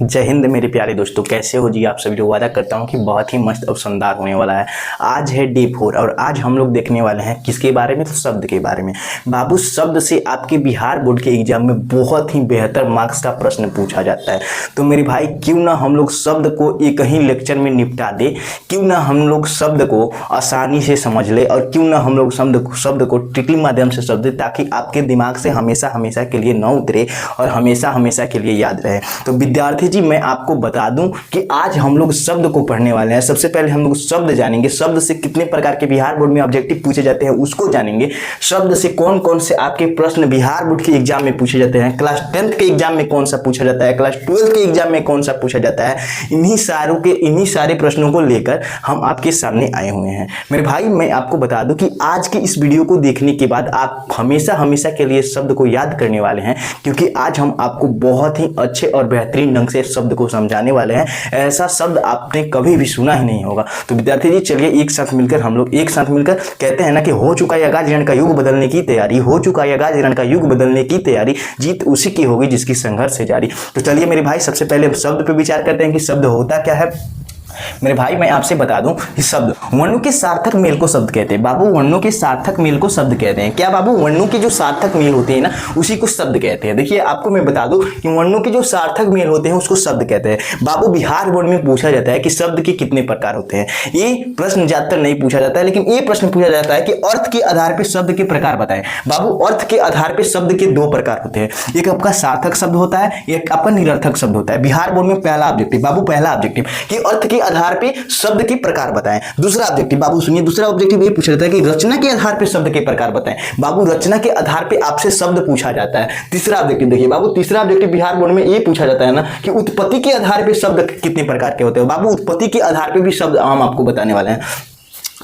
जय हिंद मेरे प्यारे दोस्तों, कैसे हो जी आप सभी लोग। वादा करता हूँ कि बहुत ही मस्त और शानदार होने वाला है। आज है डे 4 और आज हम लोग देखने वाले हैं किसके बारे में, तो शब्द के बारे में। बाबू, शब्द से आपके बिहार बोर्ड के एग्जाम में बहुत ही बेहतर मार्क्स का प्रश्न पूछा जाता है। तो मेरे भाई, क्यों ना हम लोग शब्द को एक ही लेक्चर में निपटा दे, क्यों ना हम लोग शब्द को आसानी से समझ ले और क्यों ना हम लोग शब्द को ट्रिकी माध्यम से समझे, ताकि आपके दिमाग से हमेशा हमेशा के लिए न उतरे और हमेशा हमेशा के लिए याद रहे। तो विद्यार्थी जी, मैं आपको बता दूं कि आज हम लोग शब्द को पढ़ने वाले हैं। सबसे पहले हम लोग शब्द जानेंगे, शब्द से कितने प्रकार के बिहार बोर्ड में ऑब्जेक्टिव पूछे जाते हैं उसको जानेंगे। शब्द से कौन कौन से आपके प्रश्न बिहार बोर्ड के एग्जाम में पूछे जाते हैं, क्लास 10th के एग्जाम में कौन सा पूछा जाता है, क्लास 12th के एग्जाम में कौन सा पूछा जाता है, इन्हीं सारे प्रश्नों को लेकर हम आपके सामने आए हुए हैं। मेरे भाई, मैं आपको बता दूं कि आज की इस वीडियो को देखने के बाद आप हमेशा हमेशा के लिए शब्द को याद करने वाले हैं, क्योंकि आज हम आपको बहुत ही अच्छे और बेहतरीन ढंग से शब्द को समझाने वाले हैं। ऐसा शब्द आपने कभी भी सुना ही नहीं होगा। तो विद्यार्थी जी, चलिए हम लोग एक साथ मिलकर कहते हैं ना कि हो चुका है आगाज रण का युग बदलने की तैयारी, हो चुका है आगाज रण का युग बदलने की तैयारी, जीत उसी की होगी जिसकी संघर्ष से जारी। तो चलिए मेरे भाई, सबसे पहले शब्द पर विचार करते हैं कि शब्द होता क्या है। मेरे भाई, मैं आपसे बता दूं कि शब्द वर्णों के सार्थक मेल को शब्द कहते हैं। बाबू, वर्णों के सार्थक मेल को शब्द कहते हैं। क्या बाबू, वर्णों के जो सार्थक मेल होते हैं ना, उसी को शब्द कहते हैं। देखिए, आपको मैं बता दूं कि वर्णों के जो सार्थक मेल होते हैं उसको शब्द कहते हैं। बाबू, बिहार बोर्ड में पूछा जाता है कि शब्द के कितने प्रकार होते हैं। ये प्रश्न ज्यादातर नहीं पूछा जाता है, लेकिन ये प्रश्न पूछा जाता है कि अर्थ के आधार पर शब्द के प्रकार बताएं। बाबू, अर्थ के आधार पर शब्द के दो प्रकार होते हैं, एक आपका सार्थक शब्द होता है, एक आपका निरर्थक शब्द होता है। बिहार बोर्ड में पहला ऑब्जेक्टिव, बाबू पहला ऑब्जेक्टिव कि अर्थ के आधार पे शब्द के प्रकार बताएं। दूसरा ऑब्जेक्टिव, बाबू सुनिए, दूसरा ऑब्जेक्टिव ये पूछा जाता है कि रचना के आधार पे शब्द के प्रकार बताएं। बाबू, रचना के आधार पे आपसे शब्द पूछा जाता है। तीसरा ऑब्जेक्टिव देखिए बाबू, तीसरा ऑब्जेक्टिव बिहार बोर्ड में ये पूछा जाता है ना कि उत्पत्ति के आधार पे शब्द कितने प्रकार के होते हैं। बाबू, उत्पत्ति के आधार पे भी शब्द हम आपको बताने वाले हैं।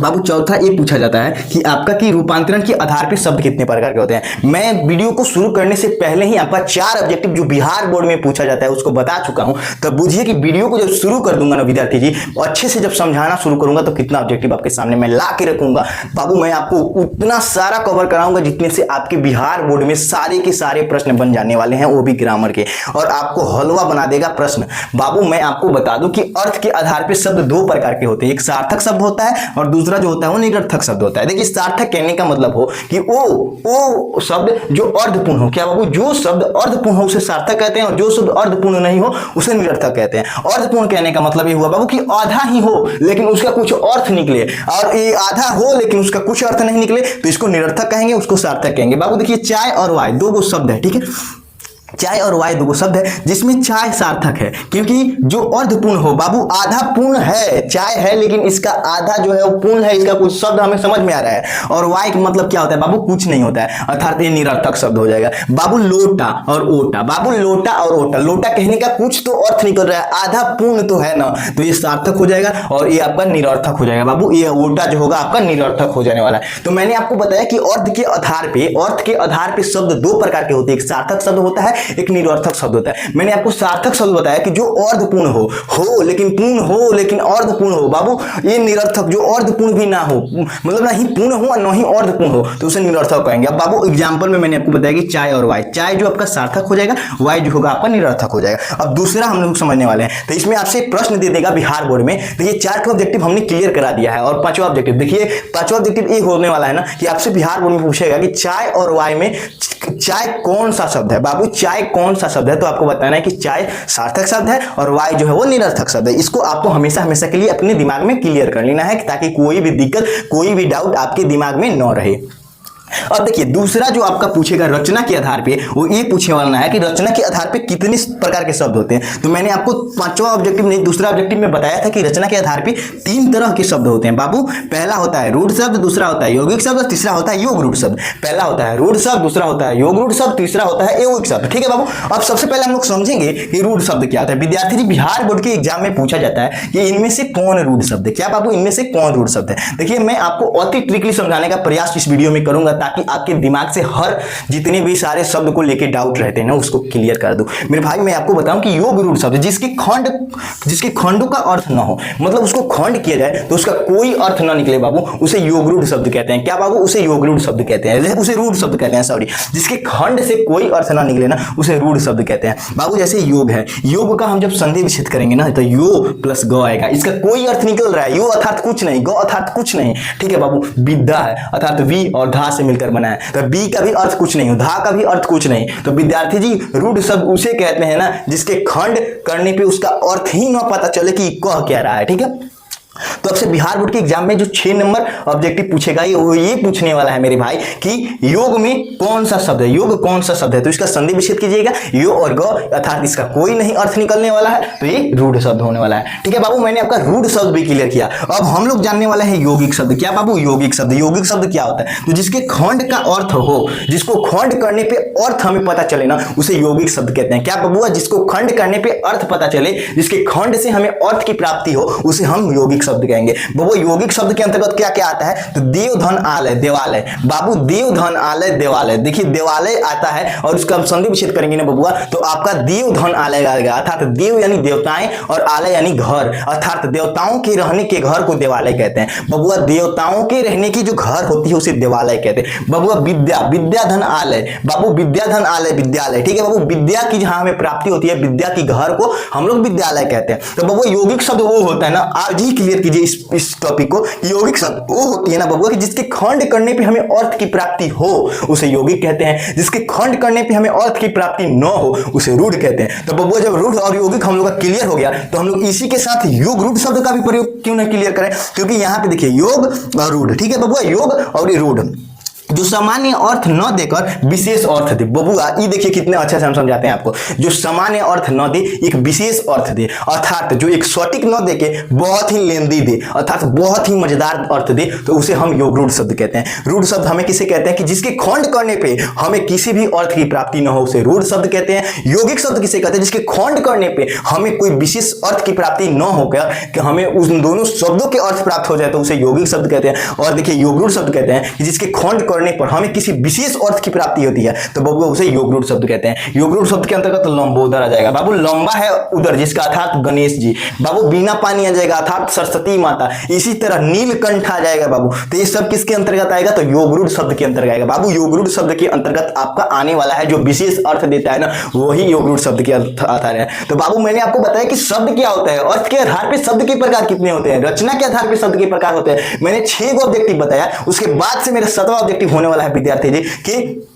बाबू, चौथा ये पूछा जाता है कि आपका कि रूपांतरण के आधार पे शब्द कितने प्रकार के होते हैं। मैं वीडियो को शुरू करने से पहले ही आपका 4 ऑब्जेक्टिव जो बिहार बोर्ड में पूछा जाता है उसको बता चुका हूं। तो बुझिए कि वीडियो को जब शुरू कर दूंगा ना विद्यार्थी जी, अच्छे से जब समझाना शुरू करूंगा तो कितना ऑब्जेक्टिव आपके सामने मैं ला के रखूंगा। बाबू, मैं आपको उतना सारा कवर कराऊंगा जितने से आपके बिहार बोर्ड में सारे के सारे प्रश्न बन जाने वाले हैं, वो भी ग्रामर के, और आपको हलवा बना देगा प्रश्न। बाबू, मैं आपको बता दूं कि अर्थ के आधार पर शब्द दो प्रकार के होते हैं, एक सार्थक शब्द होता है और दूसरा जो होता है वो निरर्थक शब्द होता है। देखिए, सार्थक कहने का मतलब हो कि वो शब्द जो अर्धपूर्ण हो। क्या बाबू, जो शब्द अर्धपूर्ण हो उसे सार्थक कहते हैं और जो शब्द अर्धपूर्ण नहीं हो उसे निरर्थक कहते हैं। अर्धपूर्ण कहने का मतलब ये हुआ बाबू कि आधा ही हो लेकिन उसका कुछ अर्थ निकले, और ये आधा हो लेकिन उसका कुछ अर्थ नहीं निकले तो इसको निरर्थक कहेंगे, उसको सार्थक कहेंगे। बाबू देखिए, चाय और वाय दो गो शब्द है, ठीक है, चाय और वाय दो शब्द है, जिसमें चाय सार्थक है क्योंकि जो अर्धपूर्ण हो। बाबू, आधा पूर्ण है, चाय है लेकिन इसका आधा जो है वो पूर्ण है, इसका कुछ शब्द हमें समझ में आ रहा है। और वाय का मतलब क्या होता है बाबू, कुछ नहीं होता है, अर्थात ये निरर्थक शब्द हो जाएगा। बाबू, लोटा और ओटा, बाबू लोटा और ओटा, लोटा कहने का कुछ तो अर्थ निकल रहा है, आधा पूर्ण तो है ना, तो ये सार्थक हो जाएगा और ये आपका निरर्थक हो जाएगा। बाबू, ये ओटा जो होगा आपका निरर्थक हो जाने वाला है। तो मैंने आपको बताया कि अर्थ के आधार पे शब्द दो प्रकार के होते हैं, एक सार्थक शब्द होता है, एक निरर्थक शब्द होता है। मैंने आपको सार्थक शब्द बताया कि जो अर्धपूर्ण हो लेकिन पूर्ण हो लेकिन अर्धपूर्ण हो। बाबू, ये निरर्थक जो अर्धपूर्ण भी ना हो, मतलब ना ही पूर्ण हो और ना ही अर्धपूर्ण हो, तो उसे निरर्थक कहेंगे। अब बाबू, एग्जांपल में मैंने आपको बताया कि चाय और वाय, चाय जो आपका सार्थक हो जाएगा, वाय जो होगा आपका निरर्थक हो जाएगा। अब दूसरा हम लोग समझने वाले हैं, तो इसमें आपसे प्रश्न दे देगा बिहार बोर्ड में। देखिए, 4 का ऑब्जेक्टिव हमने क्लियर करा दिया है और 5वां ऑब्जेक्टिव देखिए, 5वां ऑब्जेक्टिव ये होने वाला है ना कि आपसे बिहार बोर्ड में पूछेगा कि चाय और वाय में चाय कौन सा शब्द है। बाबू, चाय कौन सा शब्द है, तो आपको बताना है कि चाय सार्थक शब्द है और वाय जो है वो निरर्थक शब्द है। इसको आपको हमेशा हमेशा के लिए अपने दिमाग में क्लियर कर लेना है ताकि कोई भी दिक्कत, कोई भी डाउट आपके दिमाग में न रहे। अब देखिए, दूसरा जो आपका पूछेगा रचना के आधार पे, वो ये पूछने वाला है कि रचना के आधार पे कितने प्रकार के शब्द होते हैं। तो मैंने आपको 5वां ऑब्जेक्टिव नहीं, दूसरा ऑब्जेक्टिव में बताया था कि रचना के आधार पे 3 तरह के शब्द होते हैं। बाबू, पहला होता है रूढ़ शब्द, दूसरा होता है यौगिक शब्द, तीसरा होता है योग रूढ़ शब्द। पहला होता है रूढ़ शब्द, दूसरा होता है योग रूढ़ शब्द, तीसरा होता है यौगिक शब्द। ठीक है बाबू, अब सबसे पहले हम लोग समझेंगे कि रूढ़ शब्द क्या होता है। विद्यार्थी जी, बिहार बोर्ड के एग्जाम में पूछा जाता है कि इनमें से कौन रूढ़ शब्द है। क्या बाबू, इनमें से कौन रूढ़ शब्द है। देखिए, मैं आपको अति ट्रिकली समझाने का प्रयास इस वीडियो में करूंगा ताकि आपके दिमाग से हर जितने भी सारे शब्द को लेके डाउट रहते हैं ना उसको क्लियर कर दूं। मेरे भाई मैं आपको बताऊं कि योग रूढ़ शब्द जिसके खंडों का अर्थ ना हो, मतलब उसको खंड किया जाए तो उसका कोई अर्थ ना निकले बाबू, उसे योग रूढ़ शब्द कहते हैं। क्या बाबू? उसे योग रूढ़ शब्द कहते हैं, उसे रूढ़ शब्द कहते हैं, सॉरी। जिसके खंड से कोई अर्थ ना निकले ना उसे रूढ़ शब्द कहते हैं बाबू। जैसे योग है, योग का हम जब संधि विच्छेद करेंगे ना तो यो प्लस ग आएगा, इसका कोई अर्थ निकल रहा है, यो अर्थात कुछ नहीं, ग अर्थात कुछ नहीं, ठीक है बाबू। विद्या है अर्थात वी और धा से मिलकर बना है, तो बी का भी अर्थ कुछ नहीं, धा का भी अर्थ कुछ नहीं। तो विद्यार्थी जी रूढ़ शब्द उसे कहते हैं ना जिसके खंड करने पे उसका अर्थ ही ना पता चले कि कह क्या रहा है, ठीक है। तो अब से बिहार बोर्ड के एग्जाम में जो 6 नंबर ऑब्जेक्टिव पूछेगा ये पूछने वाला है मेरे भाई कि योग में कौन सा शब्द है, योग कौन सा शब्द है, तो इसका संधि विच्छेद कीजिएगा, यो और ग अर्थात इसका कोई नहीं अर्थ निकलने वाला है, तो ये रूढ़ शब्द होने वाला है, ठीक है बाबू। मैंने आपका रूढ़ शब्द भी क्लियर किया। अब हम लोग जानने वाले हैं यौगिक शब्द। क्या बाबू? यौगिक शब्द। यौगिक शब्द क्या होता है? तो जिसके खंड का अर्थ हो, जिसको खंड करने पे अर्थ हमें पता चले ना उसे यौगिक शब्द कहते हैं। क्या बाबू? जिसको खंड करने पे अर्थ पता चले, जिसके खंड से हमें अर्थ की प्राप्ति हो, उसे हम यौगिक शब्द कहेंगे। बाबू यौगिक शब्द के अंतर्गत क्या क्या आता है? तो देव धन आलय देवालय। बाबू देव धन आलय देवालय, देखिए देवालय आता है और उसका हम संधि विच्छेद करेंगे ना बबुआ तो आपका देव धन आलय आएगा, अर्थात देव यानी देवताएं और आलय यानी घर, अर्थात देवताओं के रहने के घर को देवालय कहते हैं। बबुआ देवताओं के रहने की जो घर होती है उसे देवालय कहते हैं। बबुआ विद्या, विद्या धन आलय, बाबू विद्या धन आलय विद्यालय, ठीक है बाबू। विद्या की जहां हमें प्राप्ति होती है, विद्या की घर को हम लोग विद्यालय कहते हैं। तो बबुआ यौगिक शब्द वो होता है ना, आज ही क्लियर कीजिए इस टॉपिक को। यौगिक शब्द वो होती है ना बबुआ कि जिसके खंड करने पे हमें अर्थ की प्राप्ति हो उसे यौगिक कहते हैं, जिसके खंड करने पे हमें अर्थ की प्राप्ति न हो उसे रूढ़ कहते हैं। तो बबुआ जब रूढ़ और यौगिक हम लोग का क्लियर हो गया तो हम लोग इसी के साथ योग रूढ़ शब्द का भी प्रयोग क्यों ना क्लियर करें, क्योंकि यहां पे देखिए योग और रूढ़, ठीक है बबुआ, योग और रूढ़ जो सामान्य अर्थ न देकर विशेष अर्थ दे। बबुआ ये देखिए कितने अच्छे से हम समझाते हैं आपको। जो सामान्य अर्थ न दे, एक विशेष अर्थ दे, अर्थात जो एक सटीक न दे के बहुत ही लेंदी दे, अर्थात बहुत ही मजेदार अर्थ दे, तो उसे हम योग रूढ़ शब्द कहते हैं। रूढ़ शब्द हमें किसे कहते हैं? कि जिसके खंड करने पे हमें किसी भी अर्थ की प्राप्ति न हो उसे रूढ़ शब्द कहते हैं। यौगिक शब्द किसे कहते हैं? जिसके खंड करने पे हमें कोई विशेष अर्थ की प्राप्ति न होकर कि हमें उन दोनों शब्दों के अर्थ प्राप्त हो जाए तो उसे यौगिक शब्द कहते हैं। और देखिए योग रूढ़ शब्द कहते हैं कि जिसके खंड करने पर हमें किसी विशेष अर्थ की प्राप्ति होती है तो बबुआ उसे योग रूढ़ शब्द कहते हैं। योग रूढ़ शब्द के अंतर्गत लंबोदर आ जाएगा बाबू, लंबा है उदर जिसका अर्थात गणेश जी, बाबू बिना पानी आ जाएगा अर्थात सरस्वती माता, इसी तरह नीलकंठ आ जाएगा बाबू। तो ये सब किसके अंतर्गत आएगा? तो योग रूढ़ शब्द के अंतर्गत आएगा बाबू। योग रूढ़ शब्द के अंतर्गत आपका आने वाला है जो विशेष अर्थ देता है ना वही योग रूढ़ शब्द के अर्थ आता है। तो बाबू मैंने आपको बताया कि शब्द क्या होता है, अर्थ के आधार पर शब्द के प्रकार कितने होते हैं, रचना के आधार पर शब्द के प्रकार होते हैं। मैंने 6 ऑब्जेक्टिव बताया, उसके बाद से मेरा 7वां ऑब्जेक्टिव होने वाला है विद्यार्थी जी कि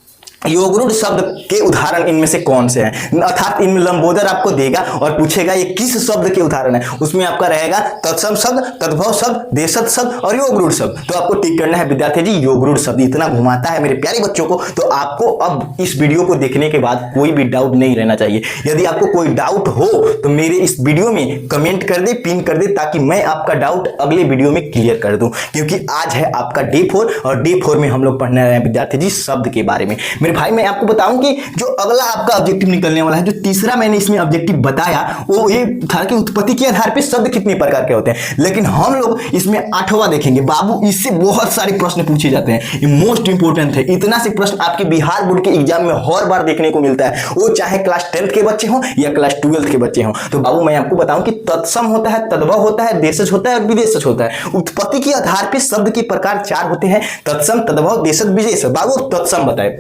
योग रूढ़ शब्द के उदाहरण इनमें से कौन से हैं, अर्थात इनमें लंबोदर आपको देगा और पूछेगा ये किस शब्द के उदाहरण है। उसमें आपका रहेगा तत्सम शब्द, तद्भव शब्द, देशज शब्द और योग रूढ़ शब्द। तो आपको टिक करना है विद्यार्थी जी योग रूढ़ शब्द। इतना घुमाता है मेरे प्यारे बच्चों को, तो आपको अब इस वीडियो को देखने के बाद कोई भी डाउट नहीं रहना चाहिए। यदि आपको कोई डाउट हो तो मेरे इस वीडियो में कमेंट कर दे, पिन कर दे, ताकि मैं आपका डाउट अगले वीडियो में क्लियर कर दूं। क्योंकि आज है आपका डे 4 और डे 4 में हम लोग पढ़ने रहे हैं विद्यार्थी जी शब्द के बारे में। भाई मैं आपको बताऊं कि जो अगला आपका ऑब्जेक्टिव निकलने वाला है, जो तीसरा मैंने इसमें ऑब्जेक्टिव बताया वो ये था कि उत्पत्ति के आधार पे शब्द कितने प्रकार के होते हैं। लेकिन हम लोग इसमें 8वां देखेंगे बाबू। इससे बहुत सारे प्रश्न पूछे जाते हैं, ये मोस्ट इंपोर्टेंट है। इतना से प्रश्न आपके बिहार बोर्ड के एग्जाम में हर बार देखने को मिलता है, वो चाहे क्लास 10th के बच्चे हों या क्लास 12th के बच्चे हों। तो बाबू मैं आपको बताऊं कि तत्सम होता है, तद्भव होता है, देशज होता है और विदेशज होता है। उत्पत्ति के आधार पर शब्द के प्रकार 4 होते हैं, तत्सम, तद्भव, देशज, विदेश। बाबू तत्सम बताए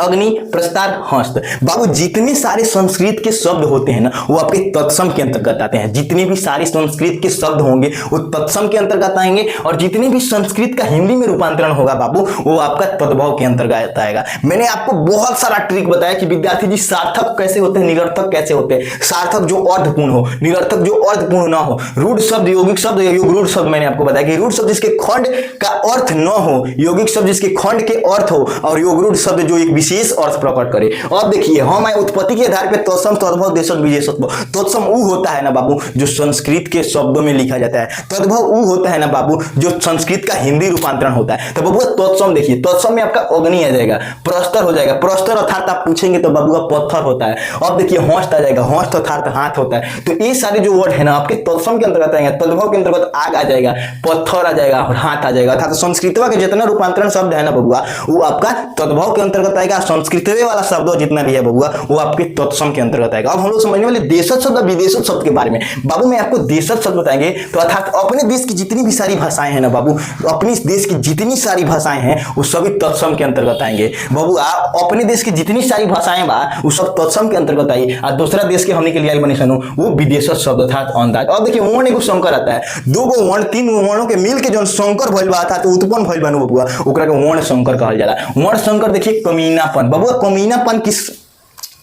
अग्नि, प्रस्तार, हस्त। बाबू जितने सारे संस्कृत के शब्द होते हैं ना वो आपके तत्सम के अंतर्गत आते हैं। जितने भी सारे संस्कृत के शब्द होंगे वो तत्सम के अंतर्गत आएंगे और जितने भी संस्कृत का हिंदी में रूपांतरण होगा बाबू वो आपका तद्भव के अंतर्गत आएगा। मैंने आपको बहुत सारा ट्रिक बताया कि विद्यार्थी जी सार्थक कैसे होते हैं, निरर्थक कैसे होते हैं। सार्थक जो अर्थपूर्ण हो, निरर्थक जो अर्थपूर्ण ना हो, रूढ़ शब्द, यौगिक शब्द या योग रूढ़ शब्द। मैंने आपको बताया कि रूढ़ शब्द जिसके खंड का अर्थ न हो, यौगिक शब्द जिसके खंड के अर्थ हो, और योग रूढ़ शब्द जो जो एक विशेष अर्थ प्रकट करे। अब देखिए हम आए उत्पत्ति के आधार पे तत्सम तद्भव देशज विशेषत्व। तत्सम वो होता है ना बाबू जो संस्कृत के शब्दों में लिखा जाता है, तद्भव वो होता है ना बाबू जो संस्कृत का हिंदी रूपांतरण होता है। तो बाबू तत्सम देखिए, तत्सम में आपका अग्नि आ जाएगा, प्रस्तर हो जाएगा, प्रस्तर अर्थात आप पूछेंगे तो बाबू का पत्थर होता है। अब देखिए हस्त आ जाएगा, हस्त अर्थात हाथ होता है। तो ये सारे जो वर्ड है ना आपके तत्सम के अंतर्गत आएंगे। तद्भव के अंतर्गत आग आ जाएगा, पत्थर आ जाएगा और हाथ आ जाएगा। अर्थात संस्कृतवा के जितना रूपांतरण शब्द है ना बबुआ वो आपका तद्भव के अंतर्गत आएगा। संस्कृतवे वाला शब्द जितना भी है बबुआ वो आपके तत्सम के अंतर्गत आएगा। अब हम लोग समझने वाले देशज शब्द विदेशज शब्द के बारे में। बाबू मैं आपको देशज शब्द बताएंगे तो अर्थात अपने देश की जितनी भी सारी भाषाएं हैं ना बाबू, अपने देश की जितनी सारी भाषाएं हैं वो सभी तत्सम के अंतर्गत आएंगे। बाबू अपने देश की जितनी सारी भाषाएं बा वो सब तत्सम के अंतर्गत आई। और दूसरा देश के हमने के लिए बनी सनो वो विदेशज शब्द अर्थात अंदाज। अब देखिए वर्ण एगो संकर आता है, दो गो वर्ण तीन गो वर्णों के मिल के जो संकर भइल बा अर्थात उत्पन्न भइल बा बबुआ ओकरा के वर्ण संकर कहल जाला। वर्ण संकर देखिए कमीनापन। बबुआ कमीनापन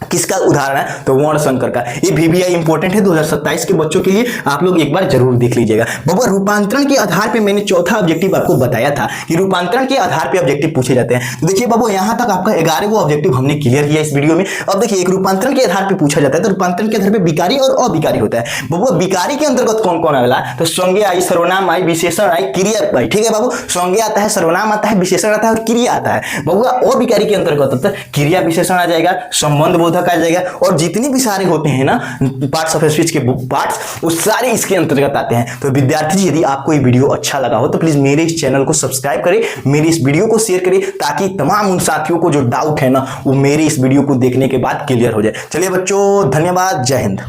किसका उदाहरण है तो वर्ण संकर का। ये VVI इंपॉर्टेंट है 2027 के बच्चों के लिए, आप लोग एक बार जरूर देख लीजिएगा। बाबा रूपांतरण के आधार पे मैंने चौथा ऑब्जेक्टिव आपको बताया था कि रूपांतरण के आधार पे ऑब्जेक्टिव पूछे जाते हैं। तो देखिए बाबू यहां तक आपका 11 गो ऑब्जेक्टिव हमने क्लियर किया इस वीडियो में। अब देखिए एक रूपांतरण के आधार पे पूछा जाता है तो रूपांतरण के आधार पे विकारी और अविकारी होता है। बाबू विकारी के अंतर्गत कौन कौन आवेला तो संज्ञा आई, सर्वनाम आई, विशेषण आई, क्रिया आई। ठीक है बाबू, संज्ञा आता है, सर्वनाम आता है, विशेषण आता है और क्रिया आता है। बाबू अविकारी के अंतर्गत होता है क्रिया विशेषण आ जाएगा, संबंध बोधक आ जाएगा और जितने भी सारे होते हैं ना पार्ट्स ऑफ स्पीच के पार्ट्स वो सारे इसके अंतर्गत आते हैं। तो विद्यार्थी जी यदि आपको ये वीडियो अच्छा लगा हो तो प्लीज मेरे इस चैनल को सब्सक्राइब करें, मेरे इस वीडियो को शेयर करें ताकि तमाम उन साथियों को जो डाउट है ना वो मेरे इस वीडियो को देखने के बाद क्लियर हो जाए। चलिए बच्चों धन्यवाद, जय हिंद।